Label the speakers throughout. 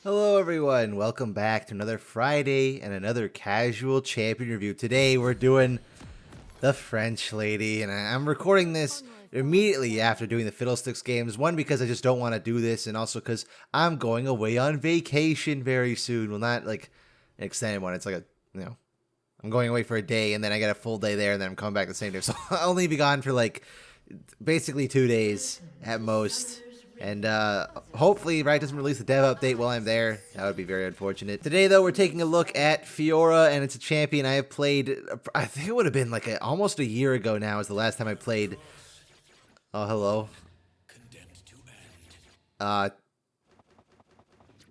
Speaker 1: Hello everyone, welcome back to another Friday and another casual champion review. Today we're doing the French lady, and I'm recording this immediately after doing the Fiddlesticks games. One, because I just don't want to do this, and also because I'm going away on vacation very soon. Well, not like an extended one, it's like I'm going away for a day and then I get a full day there and then I'm coming back the same day. So I'll only be gone for like basically 2 days at most. And hopefully Riot doesn't release the dev update while I'm there. That would be very unfortunate. Today, though, we're taking a look at Fiora, and it's a champion I have played. I think it would have been like almost a year ago now is the last time I played. Oh, hello.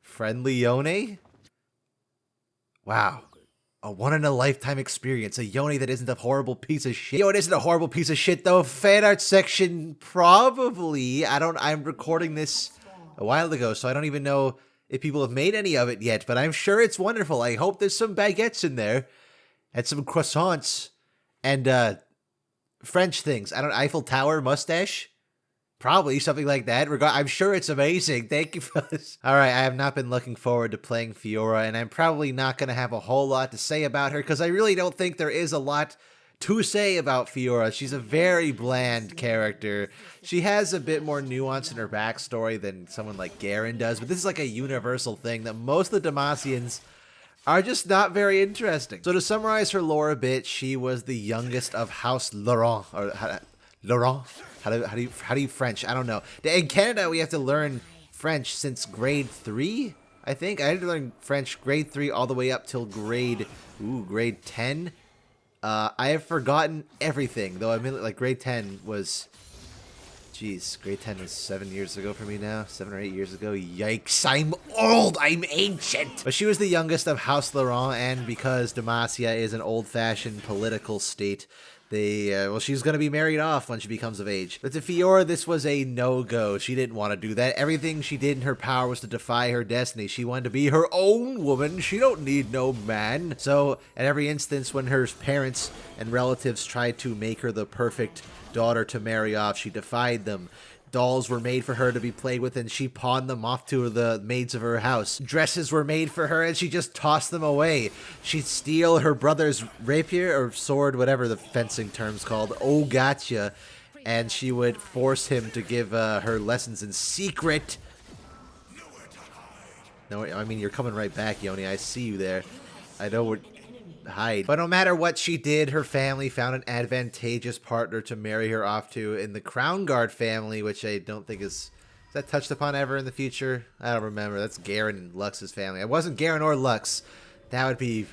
Speaker 1: Friendly Yone? Wow. A one-in-a-lifetime experience. A Yone that isn't a horrible piece of shit. Yo, it isn't a horrible piece of shit, though. Fan art section, probably. I'm recording this a while ago, so I don't even know if people have made any of it yet, but I'm sure it's wonderful. I hope there's some baguettes in there, and some croissants, and, French things. Eiffel Tower mustache? Probably something like that. I'm sure it's amazing. Thank you for this. All right, I have not been looking forward to playing Fiora, and I'm probably not going to have a whole lot to say about her because I really don't think there is a lot to say about Fiora. She's a very bland character. She has a bit more nuance in her backstory than someone like Garen does, but this is like a universal thing that most of the Demacians are just not very interesting. So to summarize her lore a bit, she was the youngest of House Laurent, or Laurent? How do you French? I don't know. In Canada, we have to learn French since grade 3, I think. I had to learn French grade 3 all the way up till grade 10. I have forgotten everything, though. I mean, like, grade 10 was... Jeez, grade 10 was 7 years ago for me now. 7 or 8 years ago. Yikes, I'm old! I'm ancient! But she was the youngest of House Laurent, and because Demacia is an old-fashioned political state, she's going to be married off when she becomes of age. But to Fiora, this was a no-go. She didn't want to do that. Everything she did in her power was to defy her destiny. She wanted to be her own woman. She don't need no man. So, at every instance when her parents and relatives tried to make her the perfect daughter to marry off, she defied them. Dolls were made for her to be played with, and she pawned them off to the maids of her house. Dresses were made for her, and she just tossed them away. She'd steal her brother's rapier, or sword, whatever the fencing term's called. Oh, gotcha. And she would force him to give her lessons in secret. No, I mean, you're coming right back, Yoni. I see you there. I know what... hide. But no matter what she did, her family found an advantageous partner to marry her off to in the Crown Guard family, which I don't think is that touched upon ever in the future? I don't remember. That's Garen and Lux's family. It wasn't Garen or Lux. That would be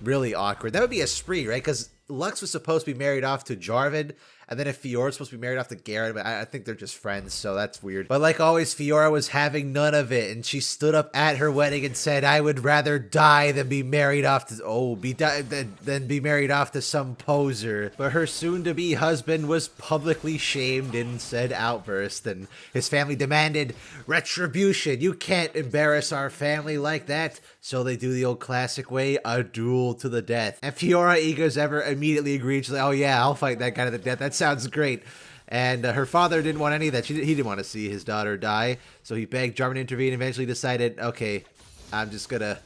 Speaker 1: really awkward. That would be a spree, right? Because Lux was supposed to be married off to Jarvan, and then if Fiora's supposed to be married off to Garen, but I think they're just friends, so that's weird. But like always, Fiora was having none of it, and she stood up at her wedding and said, "I would rather die than be married off to than be married off to some poser." But her soon-to-be husband was publicly shamed in said outburst, and his family demanded retribution. You can't embarrass our family like that. So they do the old classic way, a duel to the death. And Fiora, eager as ever, immediately agreed. She's like, "Oh yeah, I'll fight that guy to the death. That sounds great." And her father didn't want any of that. He didn't want to see his daughter die. So he begged Jarvan to intervene and eventually decided, okay, I'm just gonna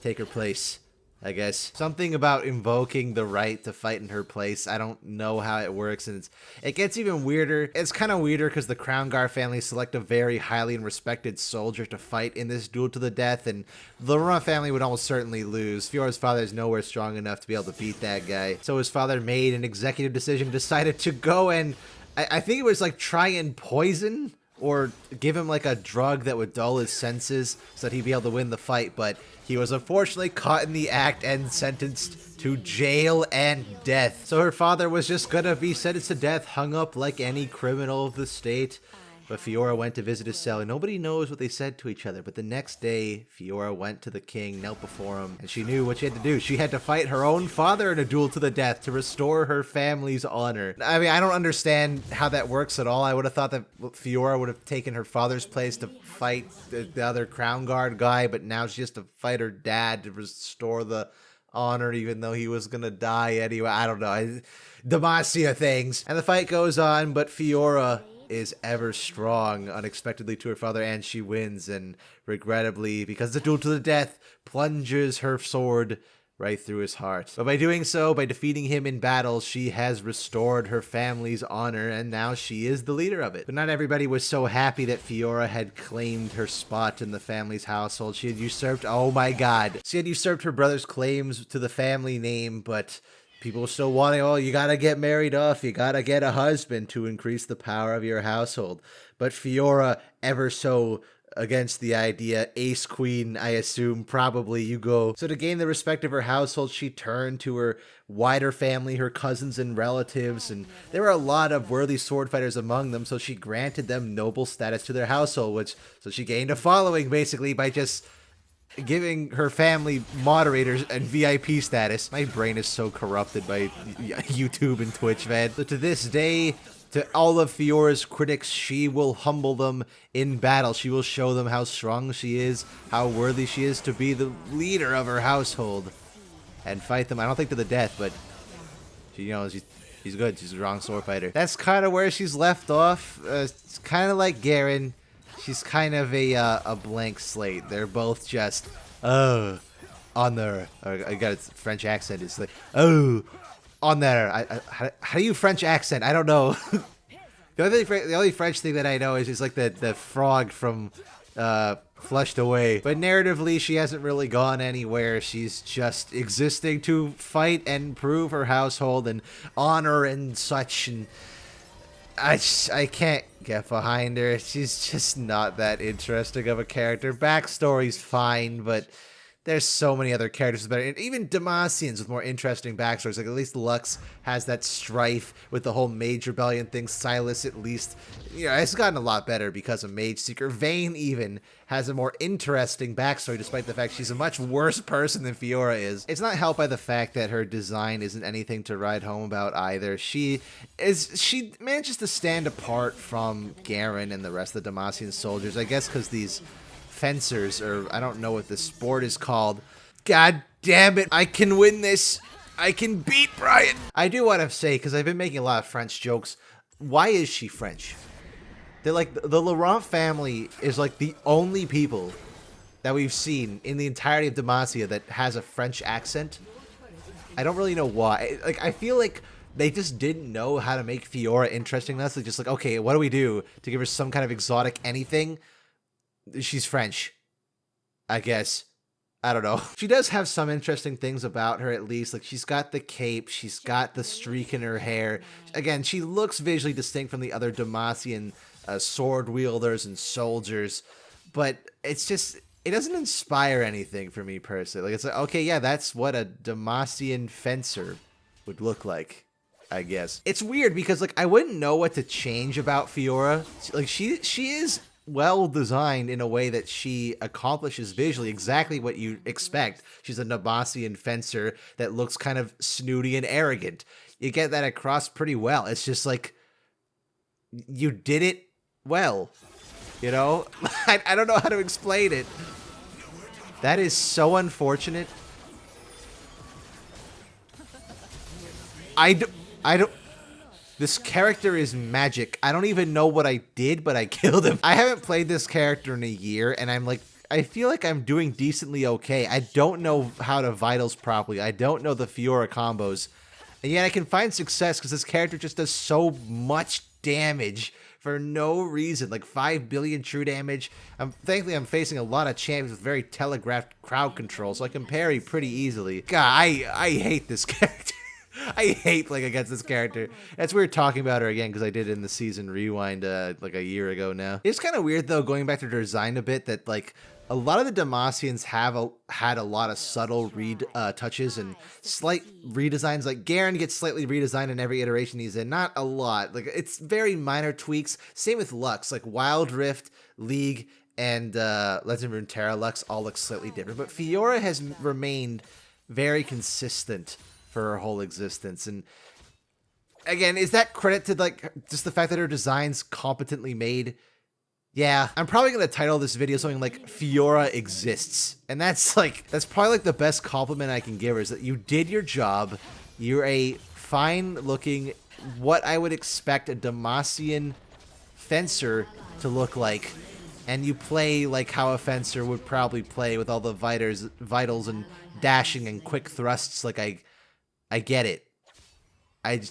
Speaker 1: take her place, I guess. Something about invoking the right to fight in her place. I don't know how it works, and it gets even weirder. It's kind of weirder because the Crown Guard family select a very highly and respected soldier to fight in this duel to the death, and the Laurent family would almost certainly lose. Fiora's father is nowhere strong enough to be able to beat that guy. So his father made an executive decision, decided to go and, I think it was like try and poison or give him like a drug that would dull his senses so that he'd be able to win the fight, but he was unfortunately caught in the act and sentenced to jail and death. So her father was just gonna be sentenced to death, hung up like any criminal of the state. But Fiora went to visit his cell, and nobody knows what they said to each other. But the next day, Fiora went to the king, knelt before him, and she knew what she had to do. She had to fight her own father in a duel to the death to restore her family's honor. I mean, I don't understand how that works at all. I would have thought that Fiora would have taken her father's place to fight the other Crown Guard guy, but now she has to fight her dad to restore the honor, even though he was gonna die anyway. I don't know. Demacia things. And the fight goes on, but Fiora is ever strong unexpectedly to her father, and she wins, and regrettably, because it's a duel to the death, plunges her sword right through his heart. But by doing so, by defeating him in battle, she has restored her family's honor, and now she is the leader of it. But not everybody was so happy that Fiora had claimed her spot in the family's household. She had usurped, oh my god, she had usurped her brother's claims to the family name, but people were still wanting, oh, you gotta get married off, you gotta get a husband to increase the power of your household. But Fiora, ever so against the idea, ace queen, I assume, probably, you go. So to gain the respect of her household, she turned to her wider family, her cousins and relatives, and there were a lot of worthy sword fighters among them, so she granted them noble status to their household, so she gained a following, basically, by just giving her family moderators and VIP status. My brain is so corrupted by YouTube and Twitch, man. So to this day, to all of Fiora's critics, she will humble them in battle. She will show them how strong she is, how worthy she is to be the leader of her household, and fight them. I don't think to the death, but she, you know, she's good. She's a strong sword fighter. That's kind of where she's left off. It's kind of like Garen. She's kind of a blank slate. They're both just on their. I got a French accent. It's like on there. How do you French accent? I don't know. The only French thing that I know is like the frog from Flushed Away. But narratively, she hasn't really gone anywhere. She's just existing to fight and prove her household and honor and such. And I can't get behind her. She's just not that interesting of a character. Backstory's fine, but there's so many other characters better. And even Demacians with more interesting backstories. Like, at least Lux has that strife with the whole Mage Rebellion thing. Silas, at least, you know, it's gotten a lot better because of Mage Seeker. Vayne even has a more interesting backstory, despite the fact she's a much worse person than Fiora is. It's not helped by the fact that her design isn't anything to write home about either. She manages to stand apart from Garen and the rest of the Demacian soldiers, I guess because these fencers, or I don't know what the sport is called. God damn it, I can win this. I can beat Brian. I do want to say, because I've been making a lot of French jokes, why is she French? They're like, the Laurent family is like the only people that we've seen in the entirety of Demacia that has a French accent. I don't really know why. Like, I feel like they just didn't know how to make Fiora interesting enough. They're just like, okay, what do we do to give her some kind of exotic anything? She's French, I guess. I don't know. She does have some interesting things about her, at least. Like, she's got the cape, she's got the streak in her hair. Again, she looks visually distinct from the other Demacian sword wielders and soldiers, but it's just, it doesn't inspire anything for me personally. Like, it's like, okay, yeah, that's what a Demacian fencer would look like, I guess. It's weird because, like, I wouldn't know what to change about Fiora. Like, she is well designed in a way that she accomplishes visually exactly what you expect. She's a Demacian fencer that looks kind of snooty and arrogant. You get that across pretty well. It's just like, you did it well, you know? I don't know how to explain it. That is so unfortunate. I don't. This character is magic. I don't even know what I did, but I killed him. I haven't played this character in a year, and I'm like, I feel like I'm doing decently okay. I don't know how to vitals properly. I don't know the Fiora combos. And yet I can find success because this character just does so much damage for no reason. Like 5 billion true damage. Thankfully, I'm facing a lot of champions with very telegraphed crowd control, so I can parry pretty easily. God, I hate this character. I hate playing against this character. That's weird talking about her again because I did it in the season rewind like a year ago now. It's kind of weird though, going back to their design a bit, that like a lot of the Demacians have had a lot of subtle touches and slight redesigns. Like Garen gets slightly redesigned in every iteration he's in. Not a lot. Like, it's very minor tweaks. Same with Lux. Like Wild Rift, League, and Legend of Runeterra Lux all look slightly different. But Fiora has remained very consistent for her whole existence. And again, is that credit to like just the fact that her design's competently made? Yeah, I'm probably gonna title this video something like Fiora exists. And that's probably like the best compliment I can give her, is that you did your job. You're a fine looking, what I would expect a Demacian fencer to look like, and you play like how a fencer would probably play with all the vitals and dashing and quick thrusts, like I get it. I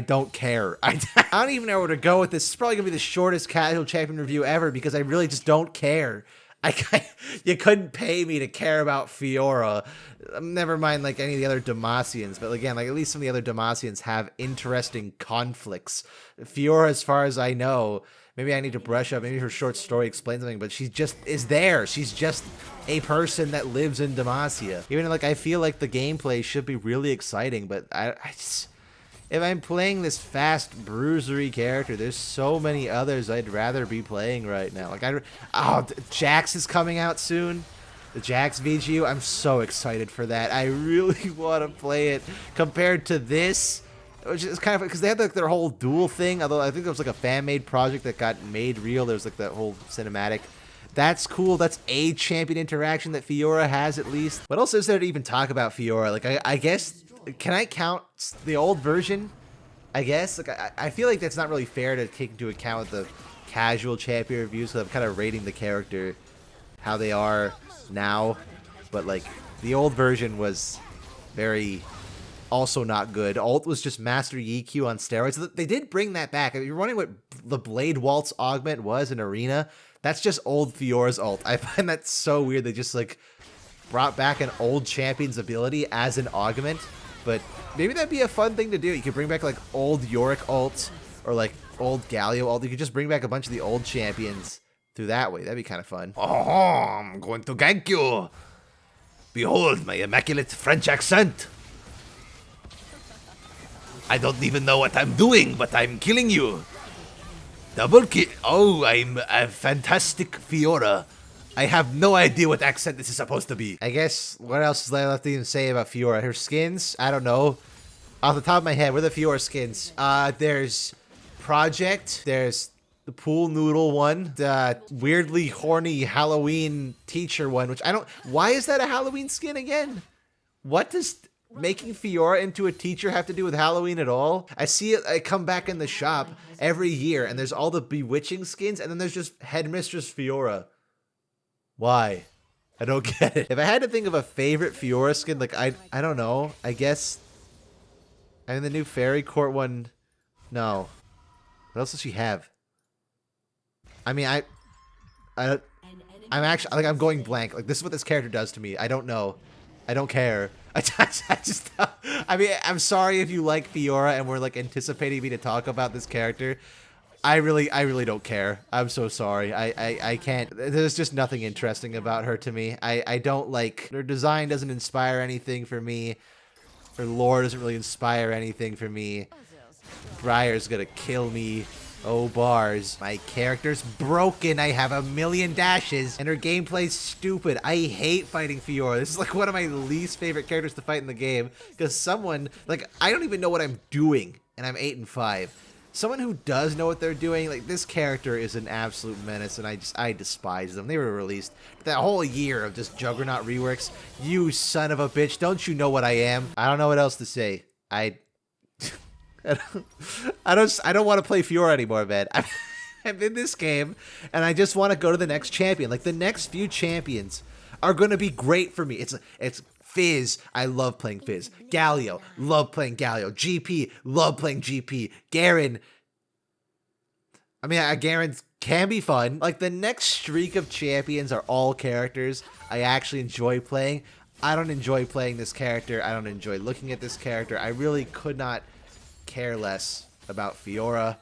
Speaker 1: don't care. I don't even know where to go with this. It's probably gonna be the shortest casual champion review ever because I really just don't care. You couldn't pay me to care about Fiora. Never mind like any of the other Demacians, but again, like at least some of the other Demacians have interesting conflicts. Fiora, as far as I know, maybe I need to brush up. Maybe her short story explains something, but she just is there. She's just a person that lives in Demacia. Even like I feel like the gameplay should be really exciting, but I just, if I'm playing this fast bruisery character, there's so many others I'd rather be playing right now. Like Jax is coming out soon. The Jax VGU, I'm so excited for that. I really want to play it compared to this, which is kind of because they had like their whole duel thing. Although I think there was like a fan-made project that got made real. There's like that whole cinematic. That's cool. That's a champion interaction that Fiora has at least. What else is there to even talk about Fiora? Like I guess. Can I count the old version? I guess. Like I feel like that's not really fair to take into account the casual champion reviews, so I'm kind of rating the character how they are now. But like the old version was very also not good. Ult was just Master EQ on steroids. They did bring that back. If you're wondering what the Blade Waltz augment was in Arena, that's just old Fiora's ult. I find that so weird. They just like brought back an old champion's ability as an augment. But maybe that'd be a fun thing to do. You could bring back like old Yorick ult or like old Galio ult. You could just bring back a bunch of the old champions through that way. That'd be kind of fun. Oh, I'm going to gank you. Behold my immaculate French accent. I don't even know what I'm doing, but I'm killing you. Double kill. Oh, I'm a fantastic Fiora. I have no idea what accent this is supposed to be. I guess, what else is there left to even say about Fiora? Her skins? I don't know. Off the top of my head, what are the Fiora skins? There's Project. There's the Pool Noodle one. The weirdly horny Halloween teacher one, which I don't... Why is that a Halloween skin again? What does making Fiora into a teacher have to do with Halloween at all? I see it, I come back in the shop every year, and there's all the bewitching skins, and then there's just Headmistress Fiora. Why? I don't get it. If I had to think of a favorite Fiora skin, like, I don't know. I guess... I mean, the new Fairy Court one... No. What else does she have? I mean, I'm actually... Like, I'm going blank. Like, this is what this character does to me. I don't know. I don't care. I just... I mean, I'm sorry if you like Fiora and we're, like, anticipating me to talk about this character. I really don't care. I'm so sorry. I can't. There's just nothing interesting about her to me. I don't like her design. Doesn't inspire anything for me. Her lore doesn't really inspire anything for me. Briar's gonna kill me. Oh, bars. My character's broken. I have a million dashes, and her gameplay's stupid. I hate fighting Fiora. This is like one of my least favorite characters to fight in the game, because someone, like, I don't even know what I'm doing, and I'm 8-5. Someone who does know what they're doing, like, this character is an absolute menace, and I despise them. They were released that whole year of just Juggernaut reworks. You son of a bitch, don't you know what I am? I don't know what else to say. I don't want to play Fiora anymore, man. I'm in this game, and I just want to go to the next champion. Like, the next few champions are going to be great for me. It's Fizz, I love playing Fizz. Galio, love playing Galio. GP, love playing GP. Garen, I mean, Garen can be fun. Like, the next streak of champions are all characters I actually enjoy playing. I don't enjoy playing this character. I don't enjoy looking at this character. I really could not care less about Fiora.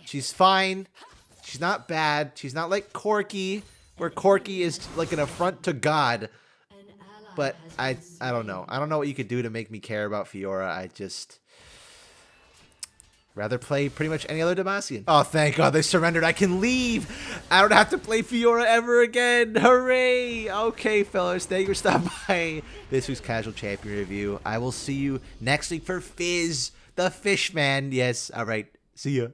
Speaker 1: She's fine. She's not bad. She's not like Corki, where Corki is like an affront to God. But I don't know. I don't know what you could do to make me care about Fiora. I just rather play pretty much any other Demacian. Oh, thank God they surrendered. I can leave. I don't have to play Fiora ever again. Hooray. Okay, fellas. Thank you for stopping by this week's Casual Champion Review. I will see you next week for Fizz, the Fishman. Yes. All right. See ya.